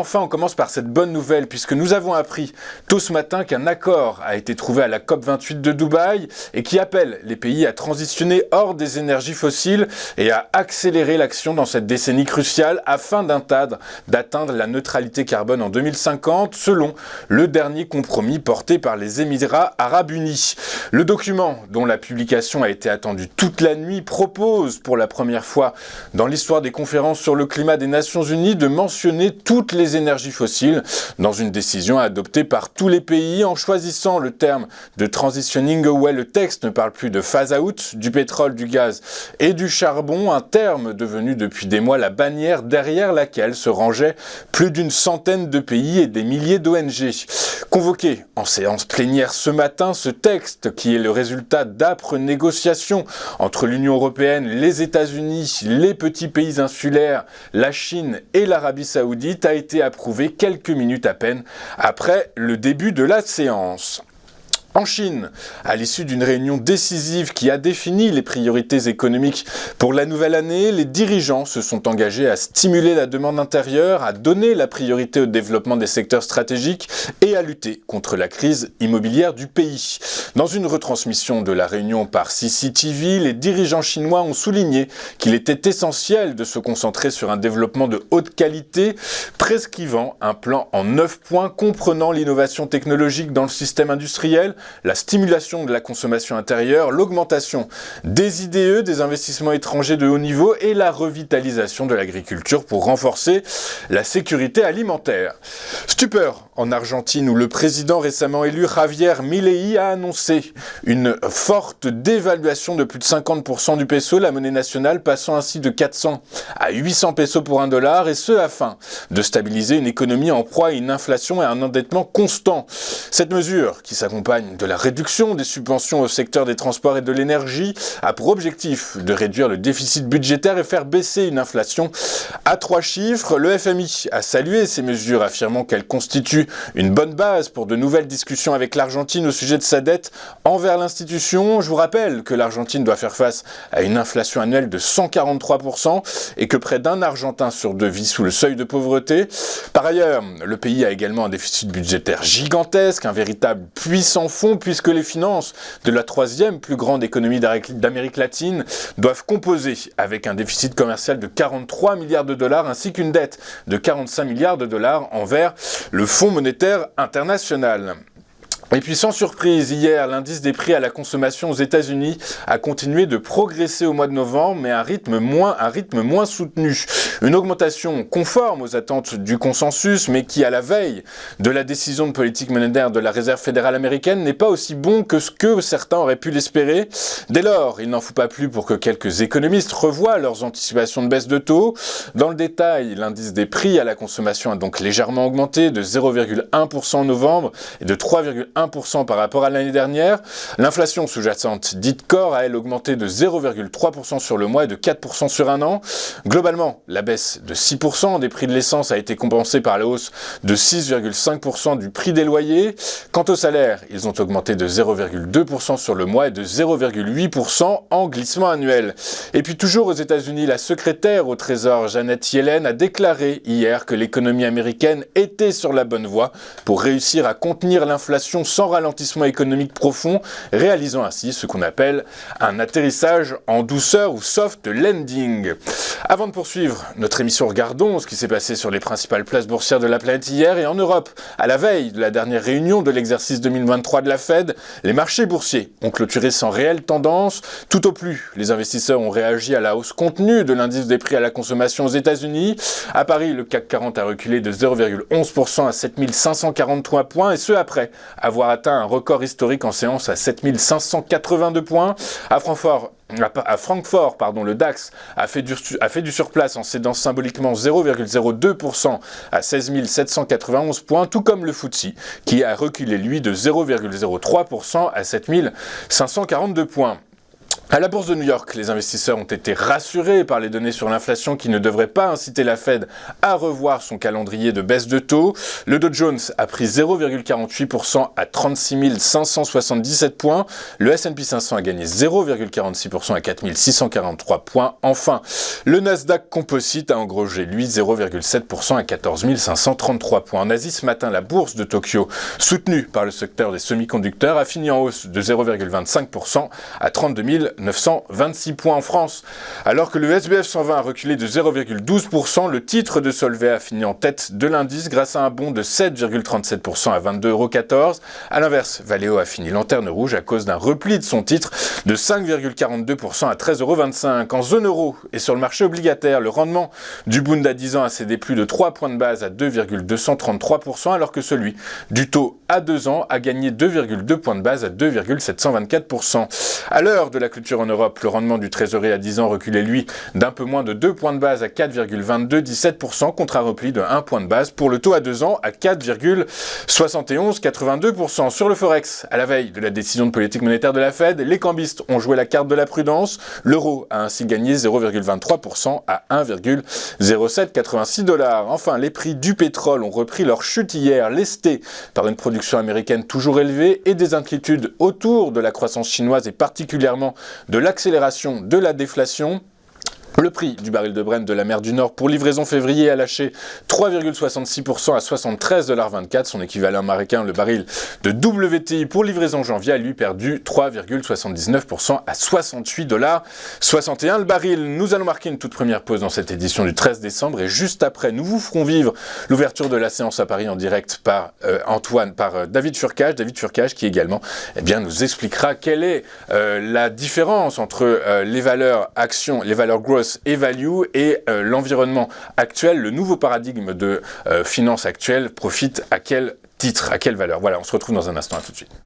enfin, on commence par cette bonne nouvelle, puisque nous avons appris tôt ce matin qu'un accord a été trouvé à la COP28 de Dubaï et qui appelle les pays à transitionner hors des énergies fossiles et à accélérer l'action dans cette décennie cruciale afin d'atteindre la neutralité carbone en 2050, selon le dernier compromis porté par les Émirats arabes unis. Le document, dont la publication a été attendue toute la nuit, propose pour la première fois dans l'histoire des conférences sur le climat des Nations Unies de mentionner toutes les énergies fossiles dans une décision adoptée par tous les pays en choisissant le terme de transitioning away. Le texte ne parle plus de phase out du pétrole, du gaz et du charbon, un terme devenu depuis des mois la bannière derrière laquelle se rangeaient plus d'une centaine de pays et des milliers d'ONG. Convoqué en séance plénière ce matin, ce texte, qui est le résultat d'âpres négociations entre l'Union européenne, les États-Unis, les petits pays insulaires, la Chine et l'Arabie saoudite, a été approuvé quelques minutes à peine après le début de la séance. En Chine, à l'issue d'une réunion décisive qui a défini les priorités économiques pour la nouvelle année, les dirigeants se sont engagés à stimuler la demande intérieure, à donner la priorité au développement des secteurs stratégiques et à lutter contre la crise immobilière du pays. Dans une retransmission de la réunion par CCTV, les dirigeants chinois ont souligné qu'il était essentiel de se concentrer sur un développement de haute qualité, prescrivant un plan en 9 points comprenant l'innovation technologique dans le système industriel, la stimulation de la consommation intérieure, l'augmentation des IDE, des investissements étrangers de haut niveau et la revitalisation de l'agriculture pour renforcer la sécurité alimentaire. Stupeur en Argentine où le président récemment élu Javier Milei a annoncé une forte dévaluation de plus de 50% du peso, la monnaie nationale passant ainsi de 400 à 800 pesos pour $1, et ce afin de stabiliser une économie en proie à une inflation et à un endettement constant. Cette mesure, qui s'accompagne de la réduction des subventions au secteur des transports et de l'énergie, a pour objectif de réduire le déficit budgétaire et faire baisser une inflation à 3 chiffres. Le FMI a salué ces mesures, affirmant qu'elles constituent une bonne base pour de nouvelles discussions avec l'Argentine au sujet de sa dette envers l'institution. Je vous rappelle que l'Argentine doit faire face à une inflation annuelle de 143% et que près d'un Argentin sur 2 vit sous le seuil de pauvreté. Par ailleurs, le pays a également un déficit budgétaire gigantesque, un véritable puits sans fond, puisque les finances de la 3e plus grande économie d'Amérique latine doivent composer avec un déficit commercial de 43 milliards de dollars ainsi qu'une dette de 45 milliards de dollars envers le Fonds monétaire international. Et puis sans surprise, hier, l'indice des prix à la consommation aux États-Unis a continué de progresser au mois de novembre, mais à un rythme moins soutenu. Une augmentation conforme aux attentes du consensus, mais qui, à la veille de la décision de politique monétaire de la Réserve fédérale américaine, n'est pas aussi bon que ce que certains auraient pu l'espérer. Dès lors, il n'en faut pas plus pour que quelques économistes revoient leurs anticipations de baisse de taux. Dans le détail, l'indice des prix à la consommation a donc légèrement augmenté de 0,1% en novembre et de 3,1% par rapport à l'année dernière. L'inflation sous-jacente dite core a elle augmenté de 0,3% sur le mois et de 4% sur un an. Globalement, la baisse de 6% des prix de l'essence a été compensée par la hausse de 6,5% du prix des loyers. Quant aux salaires, ils ont augmenté de 0,2% sur le mois et de 0,8% en glissement annuel. Et puis toujours aux États-Unis, la secrétaire au Trésor Janet Yellen a déclaré hier que l'économie américaine était sur la bonne voie pour réussir à contenir l'inflation sans ralentissement économique profond, réalisant ainsi ce qu'on appelle un atterrissage en douceur ou soft landing. Avant de poursuivre notre émission, regardons ce qui s'est passé sur les principales places boursières de la planète hier et en Europe. À la veille de la dernière réunion de l'exercice 2023 de la Fed, les marchés boursiers ont clôturé sans réelle tendance. Tout au plus, les investisseurs ont réagi à la hausse contenue de l'indice des prix à la consommation aux États-Unis. À Paris, le CAC 40 a reculé de 0,11% à 7543 points, et ce après avoir atteint un record historique en séance à 7582 points. À Francfort, le DAX a fait du surplace en cédant symboliquement 0,02% à 16 791 points, tout comme le FTSE qui a reculé lui de 0,03% à 7 542 points. À la bourse de New York, les investisseurs ont été rassurés par les données sur l'inflation qui ne devraient pas inciter la Fed à revoir son calendrier de baisse de taux. Le Dow Jones a pris 0,48% à 36 577 points. Le S&P 500 a gagné 0,46% à 4 643 points. Enfin, le Nasdaq Composite a engrosé, lui, 0,7% à 14 533 points. En Asie, ce matin, la bourse de Tokyo, soutenue par le secteur des semi-conducteurs, a fini en hausse de 0,25% à 32 926 points en France. Alors que le SBF 120 a reculé de 0,12%, le titre de Solvay a fini en tête de l'indice grâce à un bond de 7,37% à 22,14 €. A l'inverse, Valeo a fini lanterne rouge à cause d'un repli de son titre de 5,42% à 13,25 €. En zone euro et sur le marché obligataire, le rendement du Bund à 10 ans a cédé plus de 3 points de base à 2,233%, alors que celui du taux à 2 ans a gagné 2,2 points de base à 2,724%. À l'heure de la clôture en Europe, le rendement du trésorier à 10 ans reculait, lui, d'un peu moins de 2 points de base à 4,2217% contre un repli de 1 point de base pour le taux à 2 ans à 4,7182%. Sur le Forex, à la veille de la décision de politique monétaire de la Fed, les cambistes ont joué la carte de la prudence. L'euro a ainsi gagné 0,23% à 1,0786 $. Enfin, les prix du pétrole ont repris leur chute hier, lestés par une production américaine toujours élevée et des inquiétudes autour de la croissance chinoise et particulièrement de l'accélération de la déflation. Le prix du baril de Brent de la mer du Nord pour livraison février a lâché 3,66% à 73,24 $. Son équivalent américain, le baril de WTI pour livraison janvier, a lui perdu 3,79% à 68,61 $. Le baril, nous allons marquer une toute première pause dans cette édition du 13 décembre et juste après, nous vous ferons vivre l'ouverture de la séance à Paris en direct par David Furcage. David Furcage qui également nous expliquera quelle est la différence entre les valeurs actions, les valeurs growth et value et l'environnement actuel, le nouveau paradigme de finance actuelle profite à quel titre, à quelle valeur. Voilà, on se retrouve dans un instant, à tout de suite.